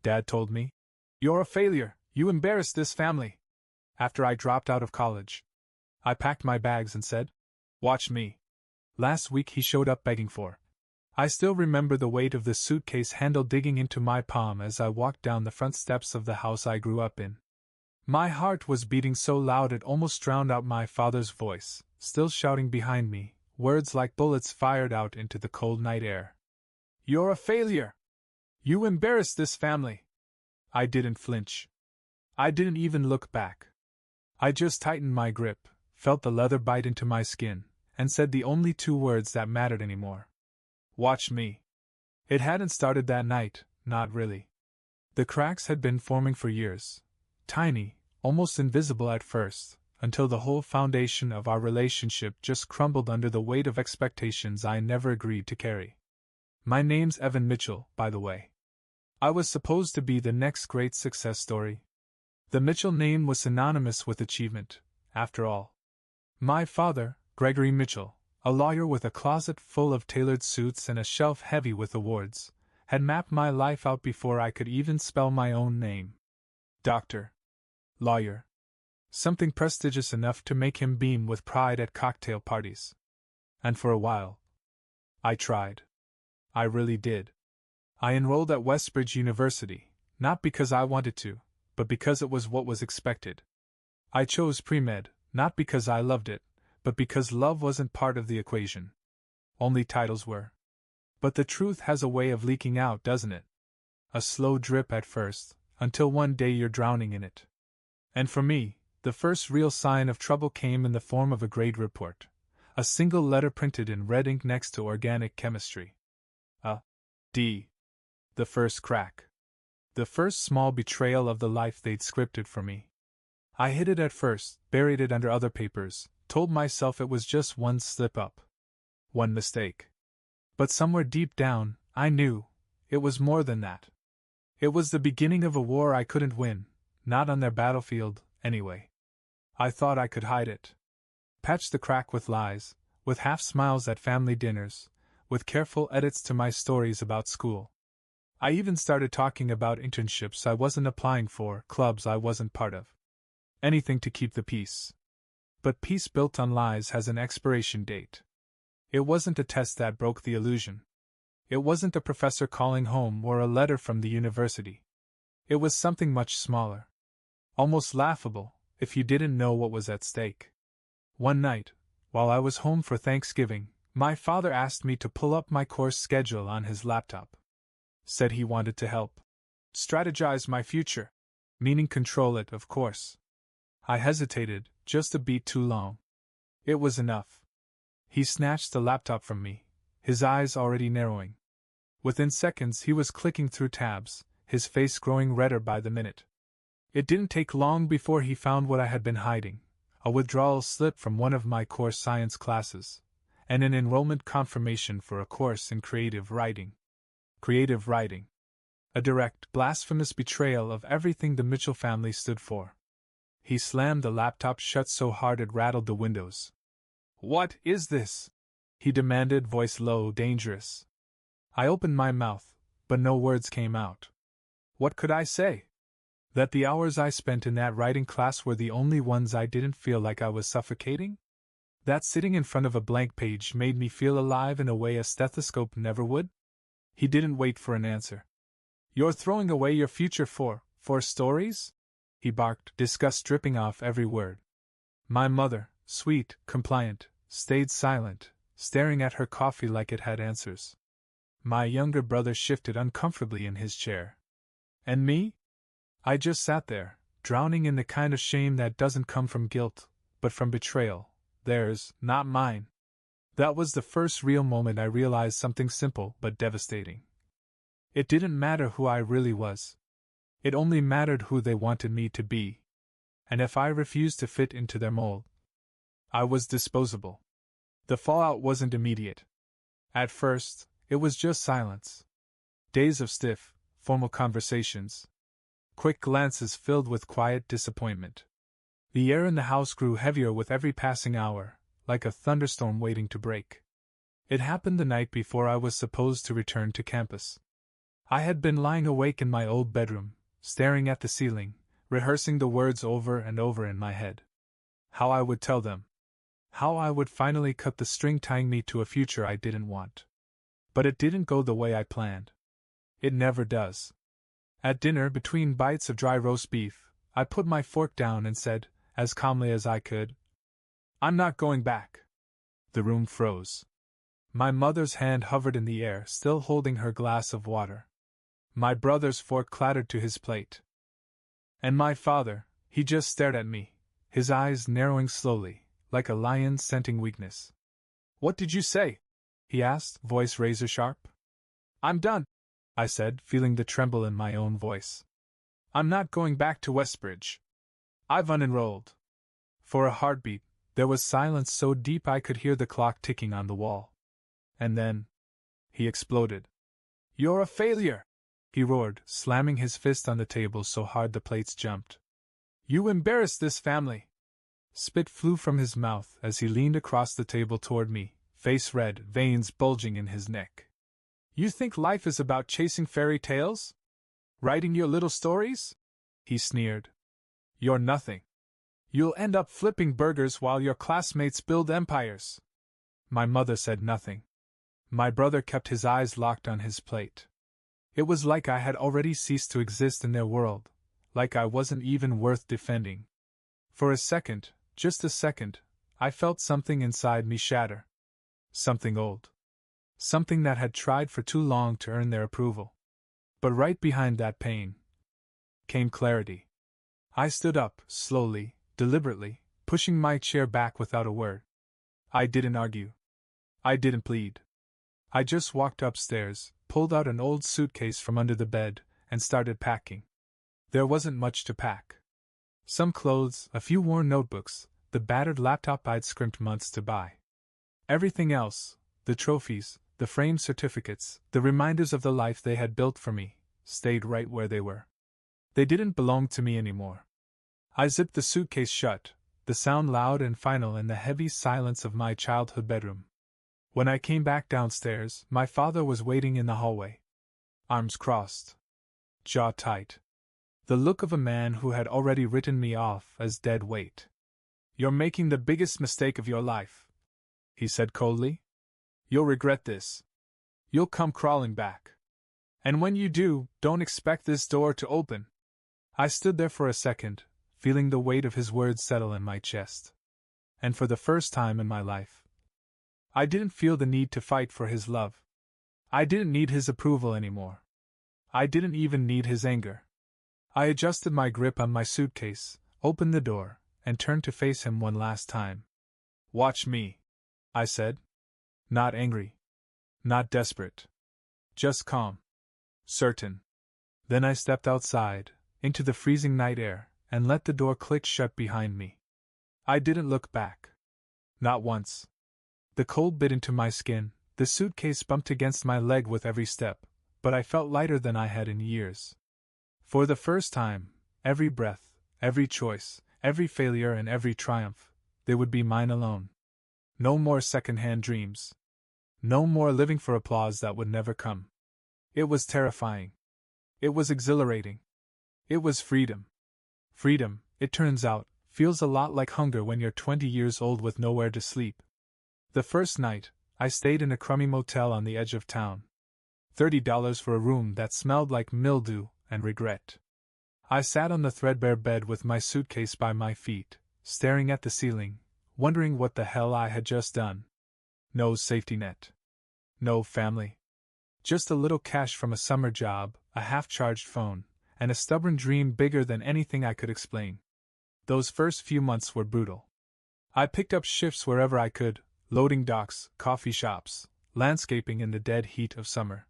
Dad told me. You're a failure, you embarrassed this family. After I dropped out of college, I packed my bags and said, "Watch me." Last week he showed up begging for. I still remember the weight of the suitcase handle digging into my palm as I walked down the front steps of the house I grew up in. My heart was beating so loud it almost drowned out my father's voice, still shouting behind me, words like bullets fired out into the cold night air. "You're a failure! You embarrassed this family!" I didn't flinch. I didn't even look back. I just tightened my grip, felt the leather bite into my skin, and said the only two words that mattered anymore. Watch me. It hadn't started that night, not really. The cracks had been forming for years. Tiny, almost invisible at first, until the whole foundation of our relationship just crumbled under the weight of expectations I never agreed to carry. My name's Evan Mitchell, by the way. I was supposed to be the next great success story. The Mitchell name was synonymous with achievement, after all. My father, Gregory Mitchell, a lawyer with a closet full of tailored suits and a shelf heavy with awards, had mapped my life out before I could even spell my own name. Doctor. Lawyer. Something prestigious enough to make him beam with pride at cocktail parties. And for a while, I tried. I really did. I enrolled at Westbridge University, not because I wanted to, but because it was what was expected. I chose pre-med, not because I loved it, but because love wasn't part of the equation. Only titles were. But the truth has a way of leaking out, doesn't it? A slow drip at first, until one day you're drowning in it. And for me, the first real sign of trouble came in the form of a grade report, a single letter printed in red ink next to organic chemistry. A D. The first crack. The first small betrayal of the life they'd scripted for me. I hid it at first, buried it under other papers, told myself it was just one slip-up. One mistake. But somewhere deep down, I knew, it was more than that. It was the beginning of a war I couldn't win, not on their battlefield, anyway. I thought I could hide it. Patch the crack with lies, with half-smiles at family dinners, with careful edits to my stories about school. I even started talking about internships I wasn't applying for, clubs I wasn't part of. Anything to keep the peace. But peace built on lies has an expiration date. It wasn't a test that broke the illusion. It wasn't a professor calling home or a letter from the university. It was something much smaller. Almost laughable, if you didn't know what was at stake. One night, while I was home for Thanksgiving, my father asked me to pull up my course schedule on his laptop. Said he wanted to help strategize my future, meaning control it, of course. I hesitated, just a beat too long. It was enough. He snatched the laptop from me, his eyes already narrowing. Within seconds he was clicking through tabs, his face growing redder by the minute. It didn't take long before he found what I had been hiding, a withdrawal slip from one of my core science classes, and an enrollment confirmation for a course in creative writing. Creative writing. A direct, blasphemous betrayal of everything the Mitchell family stood for. He slammed the laptop shut so hard it rattled the windows. "What is this?" he demanded, voice low, dangerous. I opened my mouth, but no words came out. What could I say? That the hours I spent in that writing class were the only ones I didn't feel like I was suffocating? That sitting in front of a blank page made me feel alive in a way a stethoscope never would? He didn't wait for an answer. "You're throwing away your future for stories?" he barked, disgust dripping off every word. My mother, sweet, compliant, stayed silent, staring at her coffee like it had answers. My younger brother shifted uncomfortably in his chair. And me? I just sat there, drowning in the kind of shame that doesn't come from guilt, but from betrayal. Theirs, not mine. That was the first real moment I realized something simple but devastating. It didn't matter who I really was. It only mattered who they wanted me to be. And if I refused to fit into their mold, I was disposable. The fallout wasn't immediate. At first, it was just silence. Days of stiff, formal conversations. Quick glances filled with quiet disappointment. The air in the house grew heavier with every passing hour, like a thunderstorm waiting to break. It happened the night before I was supposed to return to campus. I had been lying awake in my old bedroom, staring at the ceiling, rehearsing the words over and over in my head. How I would tell them. How I would finally cut the string tying me to a future I didn't want. But it didn't go the way I planned. It never does. At dinner, between bites of dry roast beef, I put my fork down and said, as calmly as I could, "I'm not going back." The room froze. My mother's hand hovered in the air, still holding her glass of water. My brother's fork clattered to his plate. And my father, he just stared at me, his eyes narrowing slowly, like a lion scenting weakness. "What did you say?" he asked, voice razor sharp. "I'm done," I said, feeling the tremble in my own voice. "I'm not going back to Westbridge. I've unenrolled." For a heartbeat, there was silence so deep I could hear the clock ticking on the wall. And then, he exploded. "You're a failure!" he roared, slamming his fist on the table so hard the plates jumped. "You embarrassed this family!" Spit flew from his mouth as he leaned across the table toward me, face red, veins bulging in his neck. "You think life is about chasing fairy tales? Writing your little stories?" he sneered. "You're nothing. You'll end up flipping burgers while your classmates build empires." My mother said nothing. My brother kept his eyes locked on his plate. It was like I had already ceased to exist in their world, like I wasn't even worth defending. For a second, just a second, I felt something inside me shatter. Something old. Something that had tried for too long to earn their approval. But right behind that pain came clarity. I stood up, slowly, deliberately, pushing my chair back without a word. I didn't argue. I didn't plead. I just walked upstairs, pulled out an old suitcase from under the bed, and started packing. There wasn't much to pack. Some clothes, a few worn notebooks, the battered laptop I'd scrimped months to buy. Everything else, the trophies, the framed certificates, the reminders of the life they had built for me, stayed right where they were. They didn't belong to me anymore. I zipped the suitcase shut, the sound loud and final in the heavy silence of my childhood bedroom. When I came back downstairs, my father was waiting in the hallway. Arms crossed. Jaw tight. The look of a man who had already written me off as dead weight. "You're making the biggest mistake of your life," he said coldly. "You'll regret this. You'll come crawling back. And when you do, don't expect this door to open." I stood there for a second, feeling the weight of his words settle in my chest. And for the first time in my life, I didn't feel the need to fight for his love. I didn't need his approval anymore. I didn't even need his anger. I adjusted my grip on my suitcase, opened the door, and turned to face him one last time. "Watch me," I said. Not angry. Not desperate. Just calm. Certain. Then I stepped outside, into the freezing night air, and let the door click shut behind me. I didn't look back. Not once. The cold bit into my skin, the suitcase bumped against my leg with every step, but I felt lighter than I had in years. For the first time, every breath, every choice, every failure and every triumph, they would be mine alone. No more second-hand dreams. No more living for applause that would never come. It was terrifying. It was exhilarating. It was freedom. Freedom, it turns out, feels a lot like hunger when you're 20 years old with nowhere to sleep. The first night, I stayed in a crummy motel on the edge of town. $30 for a room that smelled like mildew and regret. I sat on the threadbare bed with my suitcase by my feet, staring at the ceiling, wondering what the hell I had just done. No safety net. No family. Just a little cash from a summer job, a half-charged phone, and a stubborn dream bigger than anything I could explain. Those first few months were brutal. I picked up shifts wherever I could, loading docks, coffee shops, landscaping in the dead heat of summer.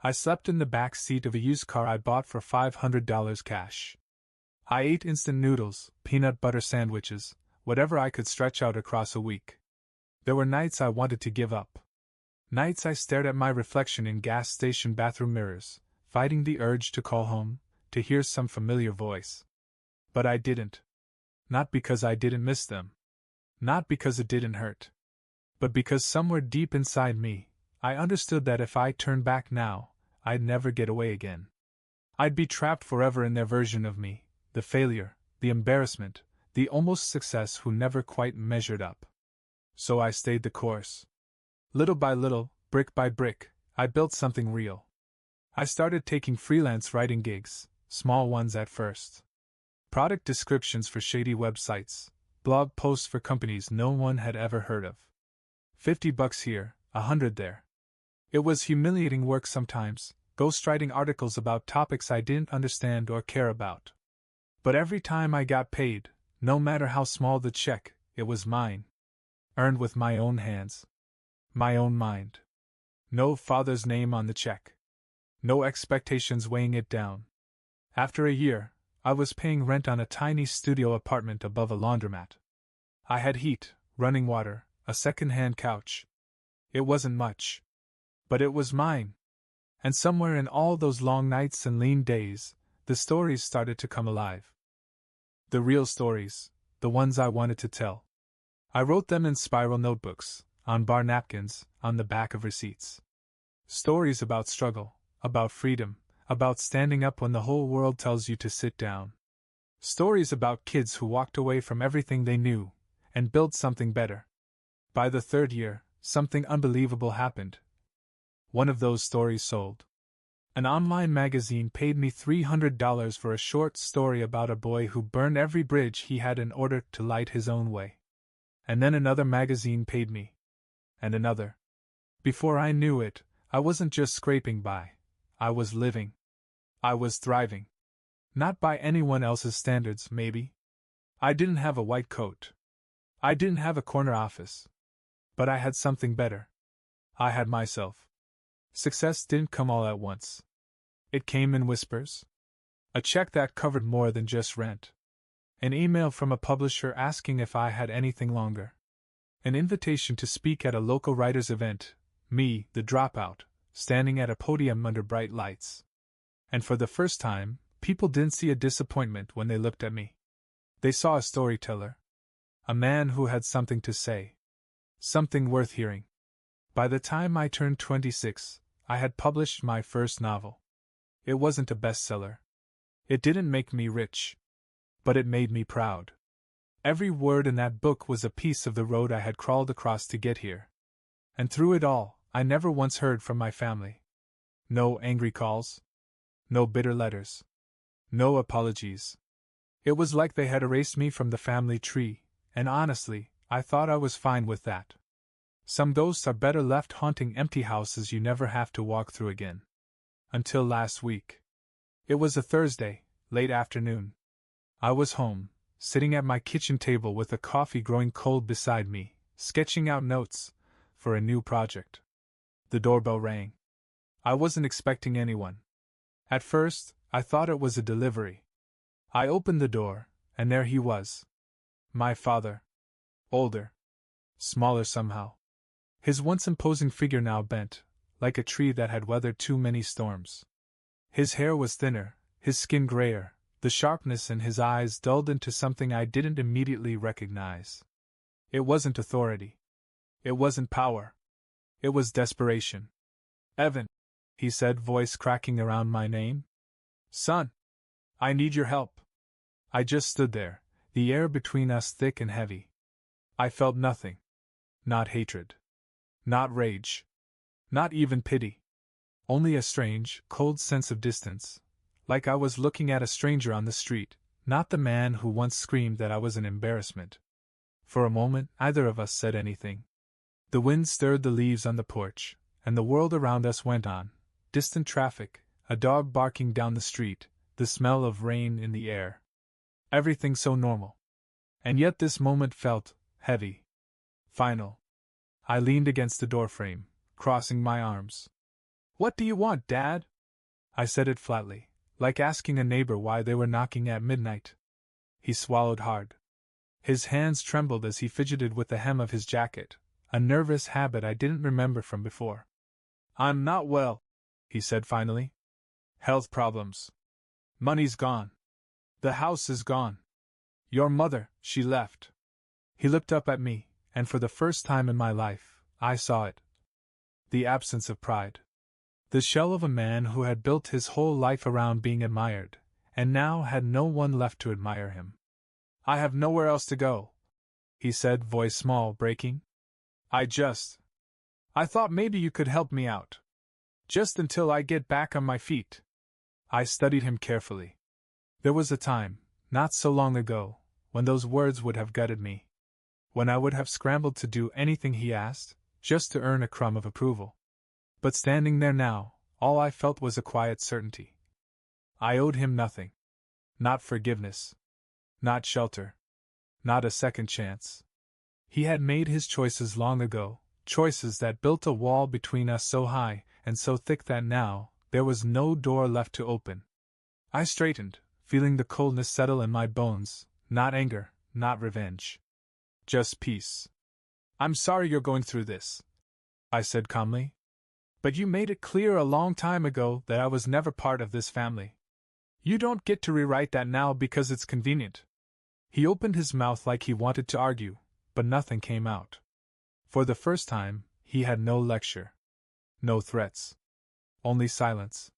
I slept in the back seat of a used car I bought for $500 cash. I ate instant noodles, peanut butter sandwiches, whatever I could stretch out across a week. There were nights I wanted to give up. Nights I stared at my reflection in gas station bathroom mirrors, fighting the urge to call home, to hear some familiar voice. But I didn't. Not because I didn't miss them. Not because it didn't hurt. But because somewhere deep inside me, I understood that if I turned back now, I'd never get away again. I'd be trapped forever in their version of me, the failure, the embarrassment, the almost success who never quite measured up. So I stayed the course. Little by little, brick by brick, I built something real. I started taking freelance writing gigs, small ones at first. Product descriptions for shady websites, blog posts for companies no one had ever heard of. $50 here, $100 there. It was humiliating work sometimes, ghostwriting articles about topics I didn't understand or care about. But every time I got paid, no matter how small the check, it was mine. Earned with my own hands. My own mind. No father's name on the check. No expectations weighing it down. After a year, I was paying rent on a tiny studio apartment above a laundromat. I had heat, running water, a second-hand couch. It wasn't much. But it was mine. And somewhere in all those long nights and lean days, the stories started to come alive. The real stories, the ones I wanted to tell. I wrote them in spiral notebooks, on bar napkins, on the back of receipts. Stories about struggle, about freedom, about standing up when the whole world tells you to sit down. Stories about kids who walked away from everything they knew, and built something better. By the third year, something unbelievable happened. One of those stories sold. An online magazine paid me $300 for a short story about a boy who burned every bridge he had in order to light his own way. And then another magazine paid me. And another. Before I knew it, I wasn't just scraping by. I was living. I was thriving. Not by anyone else's standards, maybe. I didn't have a white coat. I didn't have a corner office. But I had something better. I had myself. Success didn't come all at once. It came in whispers. A check that covered more than just rent. An email from a publisher asking if I had anything longer. An invitation to speak at a local writers' event, me, the dropout, standing at a podium under bright lights. And for the first time, people didn't see a disappointment when they looked at me. They saw a storyteller. A man who had something to say. Something worth hearing. By the time I turned 26, I had published my first novel. It wasn't a bestseller. It didn't make me rich. But it made me proud. Every word in that book was a piece of the road I had crawled across to get here. And through it all, I never once heard from my family. No angry calls. No bitter letters. No apologies. It was like they had erased me from the family tree, and honestly, I thought I was fine with that. Some ghosts are better left haunting empty houses you never have to walk through again. Until last week. It was a Thursday, late afternoon. I was home, sitting at my kitchen table with a coffee growing cold beside me, sketching out notes for a new project. The doorbell rang. I wasn't expecting anyone. At first, I thought it was a delivery. I opened the door, and there he was. My father. Older. Smaller somehow. His once imposing figure now bent, like a tree that had weathered too many storms. His hair was thinner, his skin grayer, the sharpness in his eyes dulled into something I didn't immediately recognize. It wasn't authority. It wasn't power. It was desperation. Evan, he said, voice cracking around my name. Son, I need your help. I just stood there, the air between us thick and heavy. I felt nothing. Not hatred. Not rage. Not even pity. Only a strange, cold sense of distance, like I was looking at a stranger on the street, not the man who once screamed that I was an embarrassment. For a moment, neither of us said anything. The wind stirred the leaves on the porch, and the world around us went on. Distant traffic, a dog barking down the street, the smell of rain in the air. Everything so normal. And yet this moment felt heavy. Final. I leaned against the doorframe, crossing my arms. What do you want, Dad? I said it flatly, like asking a neighbor why they were knocking at midnight. He swallowed hard. His hands trembled as he fidgeted with the hem of his jacket, a nervous habit I didn't remember from before. I'm not well, he said finally. Health problems. Money's gone. The house is gone. Your mother, she left. He looked up at me, and for the first time in my life, I saw it. The absence of pride. The shell of a man who had built his whole life around being admired, and now had no one left to admire him. "I have nowhere else to go," he said, voice small, breaking. I thought maybe you could help me out. Just until I get back on my feet." I studied him carefully. There was a time, not so long ago, when those words would have gutted me. When I would have scrambled to do anything he asked, just to earn a crumb of approval. But standing there now, all I felt was a quiet certainty. I owed him nothing. Not forgiveness. Not shelter. Not a second chance. He had made his choices long ago, choices that built a wall between us so high and so thick that now there was no door left to open. I straightened, feeling the coldness settle in my bones, not anger, not revenge. Just peace. "I'm sorry you're going through this," I said calmly. "But you made it clear a long time ago that I was never part of this family. You don't get to rewrite that now because it's convenient." He opened his mouth like he wanted to argue, but nothing came out. For the first time, he had no lecture. No threats. Only silence.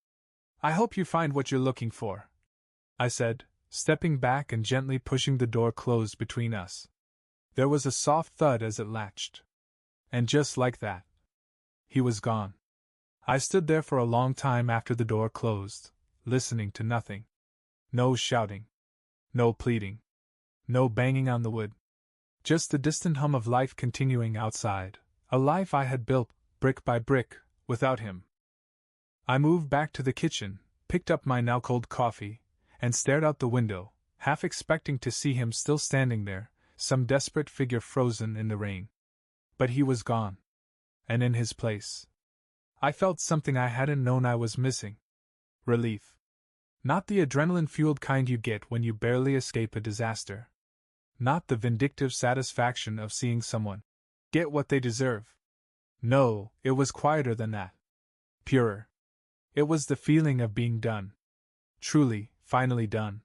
"I hope you find what you're looking for," I said, stepping back and gently pushing the door closed between us. There was a soft thud as it latched. And just like that, he was gone. I stood there for a long time after the door closed, listening to nothing. No shouting. No pleading. No banging on the wood. Just the distant hum of life continuing outside, a life I had built, brick by brick, without him. I moved back to the kitchen, picked up my now cold coffee, and stared out the window, half expecting to see him still standing there, some desperate figure frozen in the rain. But he was gone. And in his place, I felt something I hadn't known I was missing. Relief. Not the adrenaline-fueled kind you get when you barely escape a disaster. Not the vindictive satisfaction of seeing someone get what they deserve. No, it was quieter than that. Purer. It was the feeling of being done. Truly, finally done.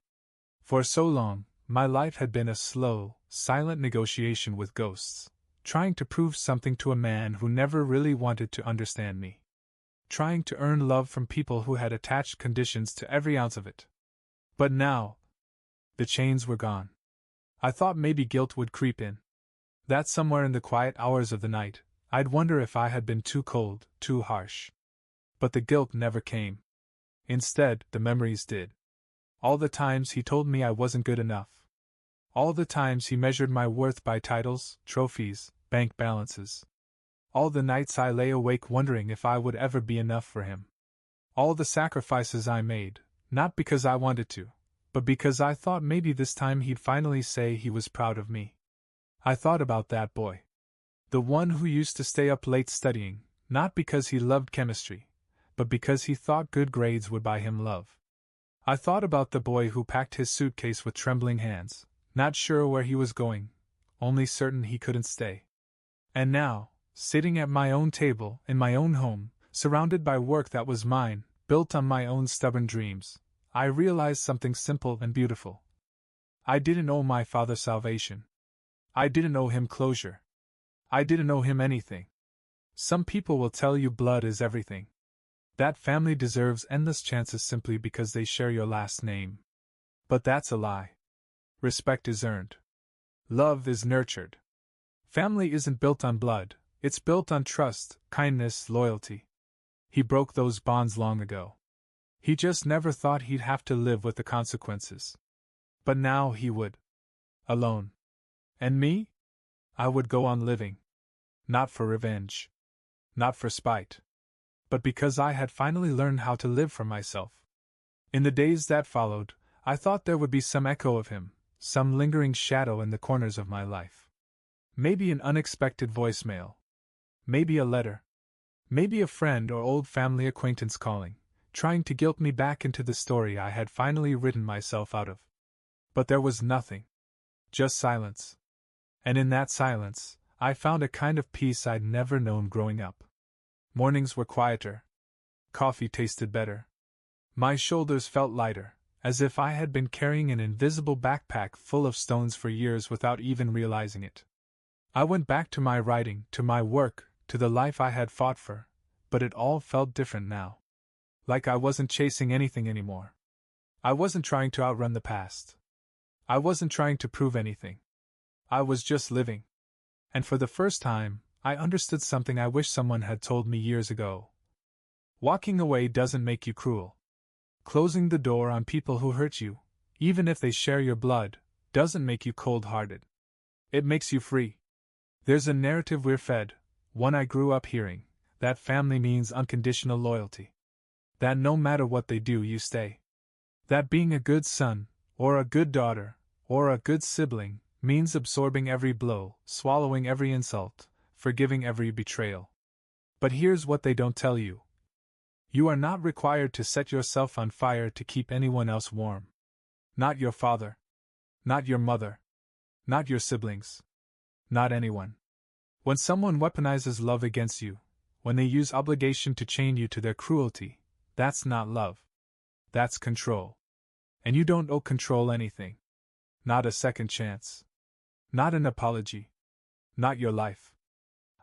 For so long, my life had been a slow, silent negotiation with ghosts, trying to prove something to a man who never really wanted to understand me. Trying to earn love from people who had attached conditions to every ounce of it. But now, the chains were gone. I thought maybe guilt would creep in. That somewhere in the quiet hours of the night, I'd wonder if I had been too cold, too harsh. But the guilt never came. Instead, the memories did. All the times he told me I wasn't good enough. All the times he measured my worth by titles, trophies, bank balances. All the nights I lay awake wondering if I would ever be enough for him. All the sacrifices I made, not because I wanted to, but because I thought maybe this time he'd finally say he was proud of me. I thought about that boy. The one who used to stay up late studying, not because he loved chemistry, but because he thought good grades would buy him love. I thought about the boy who packed his suitcase with trembling hands, not sure where he was going, only certain he couldn't stay. And now, sitting at my own table, in my own home, surrounded by work that was mine, built on my own stubborn dreams, I realized something simple and beautiful. I didn't owe my father salvation. I didn't owe him closure. I didn't owe him anything. Some people will tell you blood is everything. That family deserves endless chances simply because they share your last name. But that's a lie. Respect is earned. Love is nurtured. Family isn't built on blood. It's built on trust, kindness, loyalty. He broke those bonds long ago. He just never thought he'd have to live with the consequences. But now he would. Alone. And me? I would go on living. Not for revenge. Not for spite. But because I had finally learned how to live for myself. In the days that followed, I thought there would be some echo of him, some lingering shadow in the corners of my life. Maybe an unexpected voicemail. Maybe a letter. Maybe a friend or old family acquaintance calling, trying to guilt me back into the story I had finally written myself out of. But there was nothing. Just silence. And in that silence, I found a kind of peace I'd never known growing up. Mornings were quieter. Coffee tasted better. My shoulders felt lighter, as if I had been carrying an invisible backpack full of stones for years without even realizing it. I went back to my writing, to my work, to the life I had fought for, but it all felt different now. Like I wasn't chasing anything anymore. I wasn't trying to outrun the past. I wasn't trying to prove anything. I was just living. And for the first time, I understood something I wish someone had told me years ago. Walking away doesn't make you cruel. Closing the door on people who hurt you, even if they share your blood, doesn't make you cold-hearted. It makes you free. There's a narrative we're fed, one I grew up hearing, that family means unconditional loyalty. That no matter what they do, you stay. That being a good son, or a good daughter, or a good sibling, means absorbing every blow, swallowing every insult, forgiving every betrayal. But here's what they don't tell you. You are not required to set yourself on fire to keep anyone else warm. Not your father. Not your mother. Not your siblings. Not anyone. When someone weaponizes love against you, when they use obligation to chain you to their cruelty, that's not love. That's control. And you don't owe control anything. Not a second chance. Not an apology. Not your life.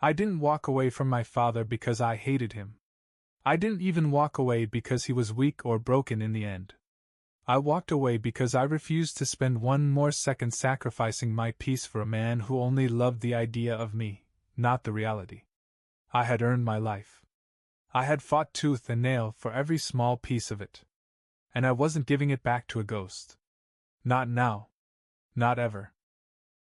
I didn't walk away from my father because I hated him. I didn't even walk away because he was weak or broken in the end. I walked away because I refused to spend one more second sacrificing my peace for a man who only loved the idea of me, not the reality. I had earned my life. I had fought tooth and nail for every small piece of it. And I wasn't giving it back to a ghost. Not now. Not ever.